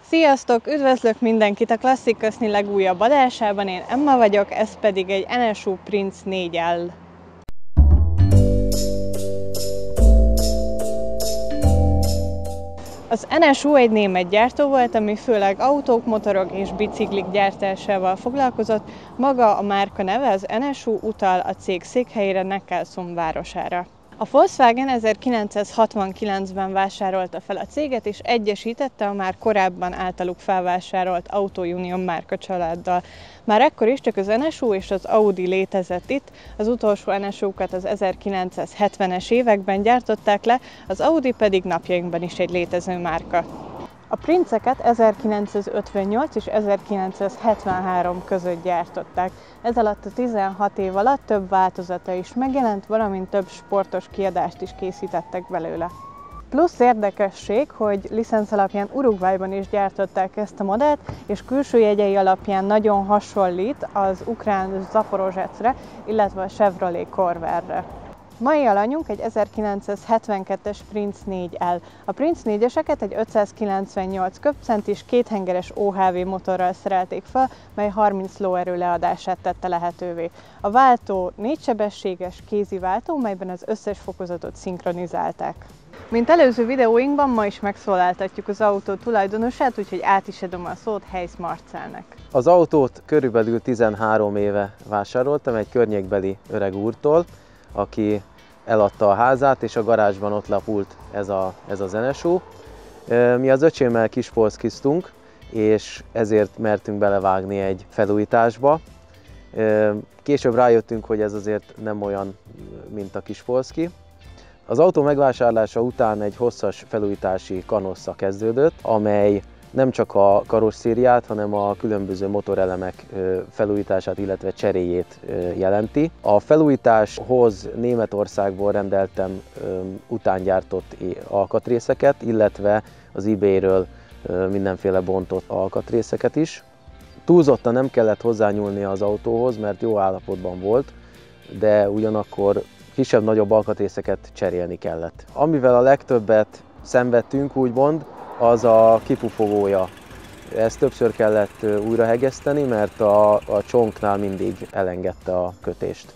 Sziasztok! Üdvözlök mindenkit a Klasszik Köszni legújabb adásában, én Emma vagyok, ez pedig egy NSU Prince 4L. Az NSU egy német gyártó volt, ami főleg autók, motorok és biciklik gyártásával foglalkozott, maga a márka neve, az NSU utal a cég székhelyére, Neckarsulm városára. A Volkswagen 1969-ben vásárolta fel a céget és egyesítette a már korábban általuk felvásárolt Auto Union márka családdal. Már ekkor is csak az NSU és az Audi létezett itt, az utolsó NSU-kat az 1970-es években gyártották le, az Audi pedig napjainkban is egy létező márka. A Prince-eket 1958 és 1973 között gyártották. Ez alatt a 16 év alatt több változata is megjelent, valamint több sportos kiadást is készítettek belőle. Plusz érdekesség, hogy licenc alapján Uruguayban is gyártották ezt a modellt, és külső jegyei alapján nagyon hasonlít az ukrán Zaporozsecre, illetve a Chevrolet Corvairre. Mai alanyunk egy 1972-es Prince 4L. A Prince 4-eseket egy 598 köbcentis, kéthengeres OHV motorral szerelték fel, mely 30 lóerő leadását tette lehetővé. A váltó 4 sebességes kézi váltó, melyben az összes fokozatot szinkronizálták. Mint előző videóinkban, ma is megszólaltatjuk az autó tulajdonosát, úgyhogy át is adom a szót Heisz Marcelnek. Az autót körülbelül 13 éve vásároltam egy környékbeli öreg úrtól, aki eladta a házát, és a garázsban ott lapult ez az NSU. Mi az öcsémmel kispolszkiztunk, és ezért mertünk belevágni egy felújításba. Később rájöttünk, hogy ez azért nem olyan, mint a kispolszki. Az autó megvásárlása után egy hosszas felújítási kanossza kezdődött, amely nem csak a karosszériát, hanem a különböző motorelemek felújítását, illetve cseréjét jelenti. A felújításhoz Németországból rendeltem utángyártott alkatrészeket, illetve az eBay-ről mindenféle bontott alkatrészeket is. Túlzottan nem kellett hozzányúlni az autóhoz, mert jó állapotban volt, de ugyanakkor kisebb-nagyobb alkatrészeket cserélni kellett. Amivel a legtöbbet szenvedtünk, úgymond, az a kipufogója. Ezt többször kellett újra hegeszteni, mert a csonknál mindig elengedte a kötést.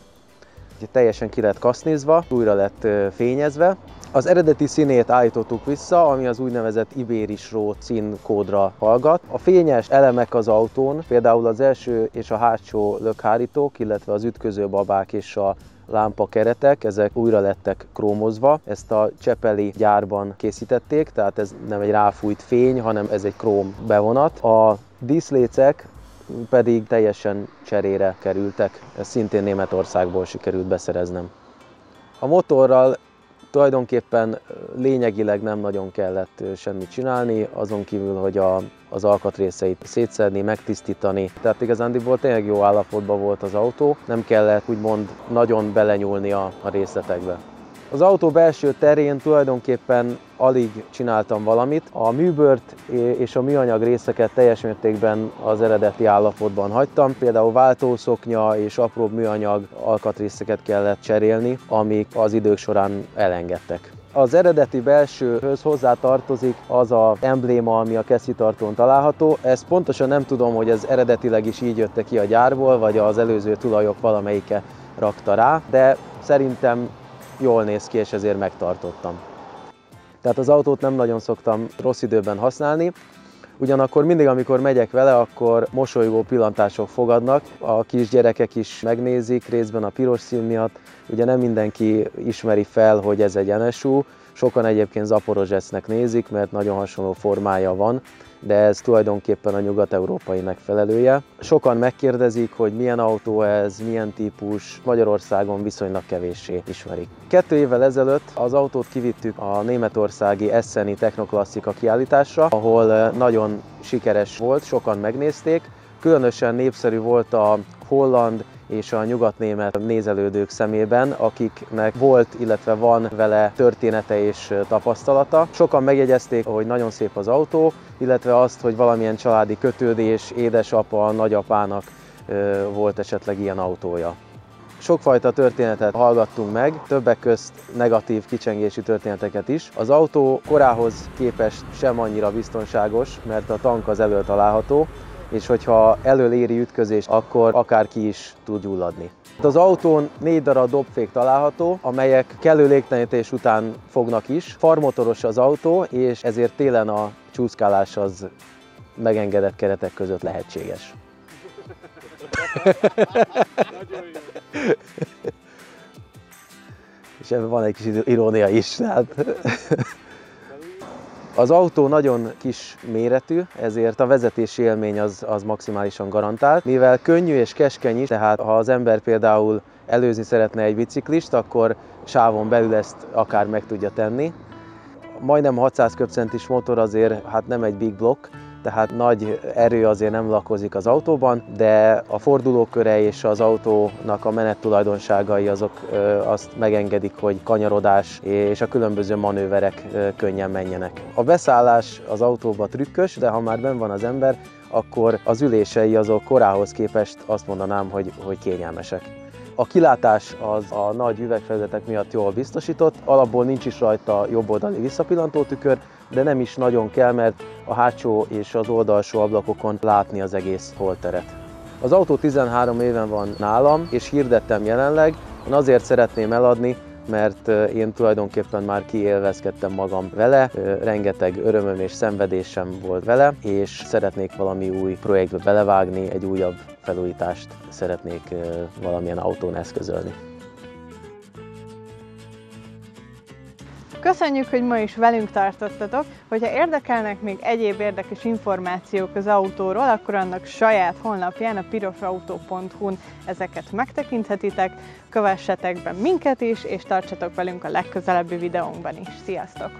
Teljesen ki lett kasznizva, újra lett fényezve. Az eredeti színét állítottuk vissza, ami az úgynevezett Iberisro színkódra hallgat. A fényes elemek az autón, például az első és a hátsó lökhárítók, illetve az ütközőbabák és a lámpakeretek, ezek újra lettek krómozva. Ezt a csepeli gyárban készítették, tehát ez nem egy ráfújt fény, hanem ez egy króm bevonat. A díszlécek pedig teljesen cserére kerültek, ezt szintén Németországból sikerült beszereznem. A motorral tulajdonképpen lényegileg nem nagyon kellett semmit csinálni, azon kívül, hogy az alkatrészeit szétszedni, megtisztítani. Tehát igazándiból tényleg jó állapotban volt az autó, nem kellett úgymond nagyon belenyúlni a részletekbe. Az autó belső terén tulajdonképpen alig csináltam valamit. A műbört és a műanyag részeket teljes mértékben az eredeti állapotban hagytam. Például váltószoknya és apróbb műanyag alkatrészeket kellett cserélni, amik az idők során elengedtek. Az eredeti belsőhöz hozzá tartozik az az embléma, ami a kesztyűtartón található. Ezt pontosan nem tudom, hogy ez eredetileg is így jött ki a gyárból, vagy az előző tulajok valamelyike rakta rá, de szerintem jól néz ki, és ezért megtartottam. Tehát az autót nem nagyon szoktam rossz időben használni, ugyanakkor mindig, amikor megyek vele, akkor mosolygó pillantások fogadnak. A kisgyerekek is megnézik, részben a piros szín miatt. Ugye nem mindenki ismeri fel, hogy ez egy NSU, sokan egyébként Zaporozsecnek nézik, mert nagyon hasonló formája van, de ez tulajdonképpen a nyugat-európai megfelelője. Sokan megkérdezik, hogy milyen autó ez, milyen típus, Magyarországon viszonylag kevéssé ismerik. 2 évvel ezelőtt az autót kivittük a németországi Esseni Technoklasszika kiállításra, ahol nagyon sikeres volt, sokan megnézték. Különösen népszerű volt a holland és a nyugatnémet nézelődők szemében, akiknek volt, illetve van vele története és tapasztalata. Sokan megjegyezték, hogy nagyon szép az autó, illetve azt, hogy valamilyen családi kötődés, édesapa, nagyapának volt esetleg ilyen autója. Sokfajta történetet hallgattunk meg, többek közt negatív kicsengési történeteket is. Az autó korához képest sem annyira biztonságos, mert a tank az elől található, és hogyha elől éri ütközés, akkor akár ki is tud gyulladni. Az autón 4 darab dobfék található, amelyek kellő légtelenítés után fognak is. Farmotoros az autó, és ezért télen a csúszkálás az megengedett keretek között lehetséges. És ebben van egy kis irónia is. Az autó nagyon kis méretű, ezért a vezetési élmény az maximálisan garantált. Mivel könnyű és keskeny is, tehát ha az ember például előzni szeretne egy biciklist, akkor sávon belül ezt akár meg tudja tenni. Majdnem 600 köbcentis motor azért hát nem egy big block, tehát nagy erő azért nem lakozik az autóban, de a fordulóköre és az autónak a menettulajdonságai azok azt megengedik, hogy kanyarodás és a különböző manőverek könnyen menjenek. A beszállás az autóba trükkös, de ha már benn van az ember, akkor az ülései azok korához képest azt mondanám, hogy kényelmesek. A kilátás az a nagy üvegfelületek miatt jól biztosított, alapból nincs is rajta jobboldali visszapillantó tükör, de nem is nagyon kell, mert a hátsó és az oldalsó ablakokon látni az egész holteret. Az autó 13 éven van nálam, és hirdettem jelenleg. Én azért szeretném eladni, mert én tulajdonképpen már kiélvezkedtem magam vele, rengeteg örömöm és szenvedésem volt vele, és szeretnék valami új projektbe belevágni, egy újabb felújítást szeretnék valamilyen autón eszközölni. Köszönjük, hogy ma is velünk tartottatok! Hogyha érdekelnek még egyéb érdekes információk az autóról, akkor annak saját honlapján, a pirosautó.hu-n ezeket megtekinthetitek. Kövessetek be minket is, és tartsatok velünk a legközelebbi videónkban is. Sziasztok!